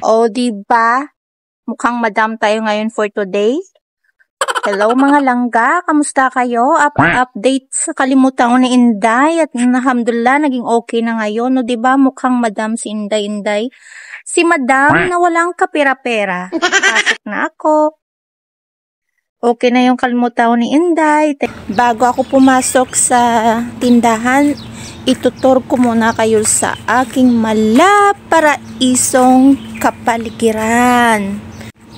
O, diba? Mukhang madam tayo ngayon for today. Hello mga langga, kamusta kayo? Update sa kalimutan ko ni Inday at alhamdulillah naging okay na ngayon. No, diba? Mukhang madam si Inday. Si madam na walang kapira-pera. Pasok na ako. Okay na yung kalimutan ko ni Inday. Bago ako pumasok sa tindahan, itutur ko muna kayo sa aking malaparaisong kapaligiran.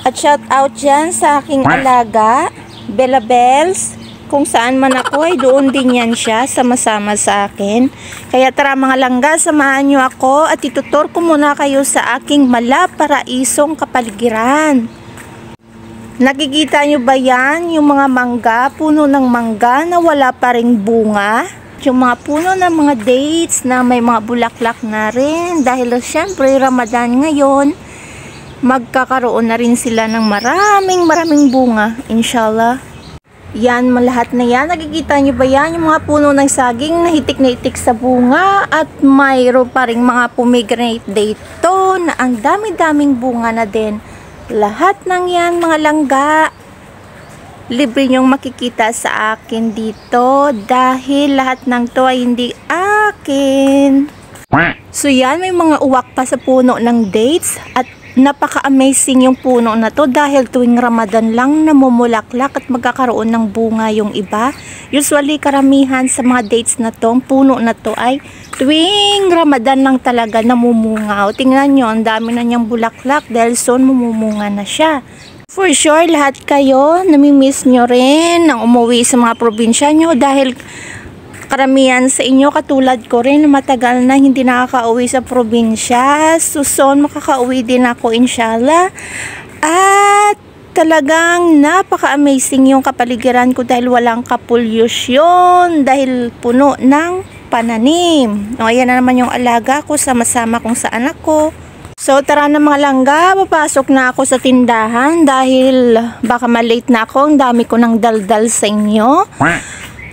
At shout out dyan sa aking alaga, Bella Bells. Kung saan man ako ay doon din yan siya, sama-sama sa akin. Kaya tara mga langga, samahan nyo ako at itutur ko muna kayo sa aking malaparaisong kapaligiran. Nakikita nyo ba yan? Yung mga mangga, puno ng mangga na wala pa ring bunga. Yung mga puno ng mga dates na may mga bulaklak na rin. Dahil syempre Ramadan ngayon, magkakaroon na rin sila ng maraming bunga. Inshallah. Yan, lahat na yan. Nakikita nyo ba yan? Yung mga puno ng saging na hitik sa bunga. At mayroon pa rin mga pomegranate dito na ang dami-daming bunga na din. Lahat ng yan mga langga, libre nyong makikita sa akin dito dahil lahat ng to ay hindi akin. So yan, may mga uwak pa sa puno ng dates at napaka-amazing yung puno na to dahil tuwing Ramadan lang namumulaklak at magkakaroon ng bunga yung iba. Usually karamihan sa mga dates na to, ang puno na to ay tuwing Ramadan lang talaga namumunga. O tingnan nyo, ang dami na niyang bulaklak dahil soon mamumunga na siya. For sure, lahat kayo, namimiss nyo rin ang umuwi sa mga probinsya nyo dahil karamihan sa inyo, katulad ko rin, matagal na hindi nakaka-uwi sa probinsya. So soon, makaka-uwi din ako inshallah. At talagang napaka-amazing yung kapaligiran ko dahil walang kapolusyon, dahil puno ng pananim. O, ayan na naman yung alaga ko, sama-sama kung saan ako. So, tara na mga langga, papasok na ako sa tindahan dahil baka malate na ako. Ang dami ko ng daldal sa inyo.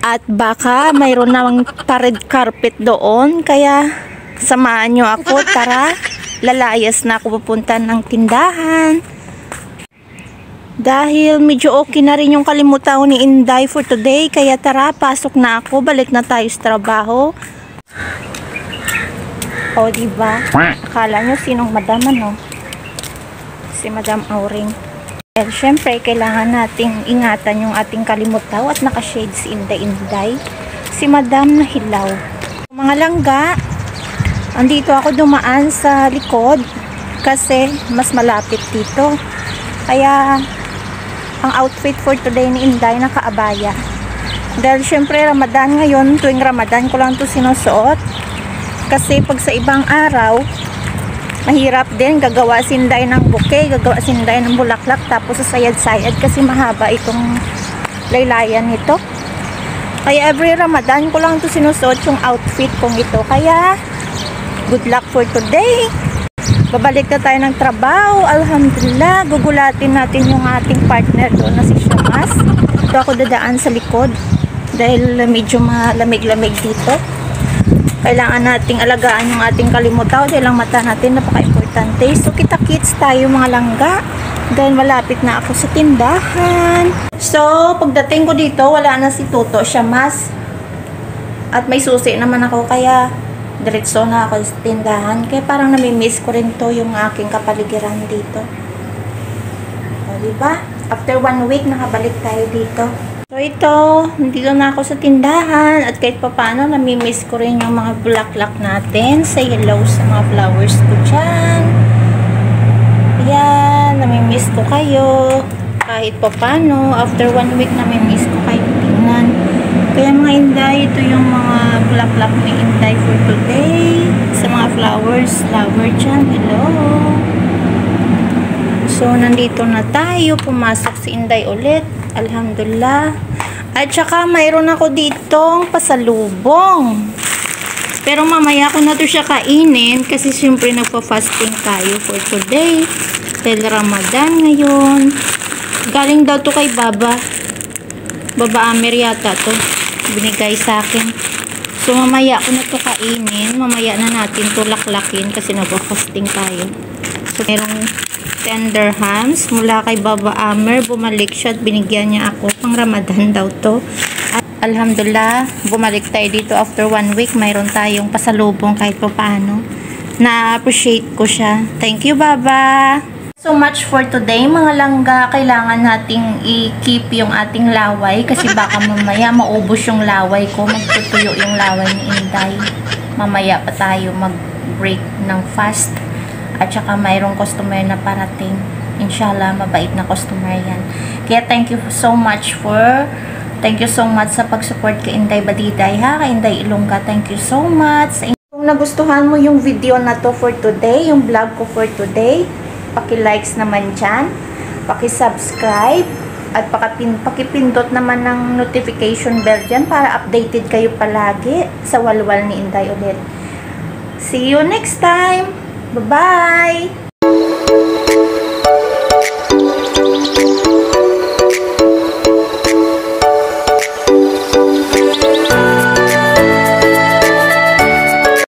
At baka mayroon namang red carpet doon. Kaya, samahan nyo ako. Tara, lalayas na ako pupunta ng tindahan. Dahil medyo okay na rin yung kalimutan ko ni Inday for today. Kaya tara, pasok na ako. Balik na tayo sa trabaho. O, diba? Akala nyo sinong madam, ano? Si Madam Auring. Well, syempre, kailangan nating ingatan yung ating kalimutaw at nakashade si Inday. Si Madam na hilaw. Mga langga, andito ako dumaan sa likod kasi mas malapit dito. Kaya, ang outfit for today ni Inday nakaabaya. Dahil syempre Ramadan ngayon, tuwing Ramadan ko lang ito sinusuot. Kasi pag sa ibang araw, mahirap din gagawa si Inday ng bouquet, gagawa si Inday ng bulaklak, tapos sa sayad-sayad kasi mahaba itong laylayan nito. Kaya every Ramadan ko lang ito sinusuot yung outfit kong ito. Kaya, good luck for today. Babalik na tayo ng trabaho. Alhamdulillah, gugulatin natin yung ating partner doon na si Shamas. Ito ako dadaan sa likod dahil medyo malamig-lamig dito. Kailangan nating alagaan yung ating kalimutaw dahil ang mata natin napaka-importante. So kita-kits tayo mga langga dahil malapit na ako sa tindahan. So pagdating ko dito, wala na si Toto Shamas at may susi naman ako kaya diretso na ako sa tindahan. Kaya parang namimiss ko rin to yung aking kapaligiran dito. O, diba? After 1 week, nakabalik tayo dito. So, ito. Nandito na ako sa tindahan. At kahit pa paano, namimiss ko rin yung mga bulaklak natin. Say hello sa mga flowers ko dyan. Ayan. Namimiss ko kayo. Kahit pa paano, after 1 week, namimiss ko kayo tingnan. Kaya mga Inday, ito yung mga bulaklak ni Inday for today. Sa mga flowers, flower dyan. Hello! So, nandito na tayo. Pumasok si Inday ulit. Alhamdulillah. At saka, mayroon ako ditong pasalubong. Pero mamaya ko na ito siya kainin kasi siyempre nagpa-fasting tayo for today. Dahil Ramadan ngayon. Galing daw to kay Baba. Baba Amer yata to. Binigay sa akin. So, mamaya ko na ito kainin. Mamaya na natin ito laklakin kasi nagpa-fasting tayo. So, merong tender hams mula kay Baba Amer. Bumalik siya at binigyan niya ako. Pang Ramadan daw to. At alhamdulillah, bumalik tayo dito after 1 week. Mayroon tayong pasalubong kahit pa paano. Na-appreciate ko siya. Thank you, Baba! So much for today, mga langga. Kailangan nating i-keep yung ating laway kasi baka mamaya maubos yung laway ko. Magtutuyo yung laway ni Inday. Mamaya pa tayo mag-break ng fast. At saka mayroong customer na parating. Inshallah, mabait na customer yan. Kaya thank you so much sa pag-support kay Inday Badiday, ha? Kay Inday Ilongga, thank you so much. Kung nagustuhan mo yung video na to for today, yung vlog ko for today, paki-likes naman dyan, paki-subscribe, at pakipindot naman ng notification bell dyan para updated kayo palagi sa walwal ni Inday ulit. See you next time! Bye-bye!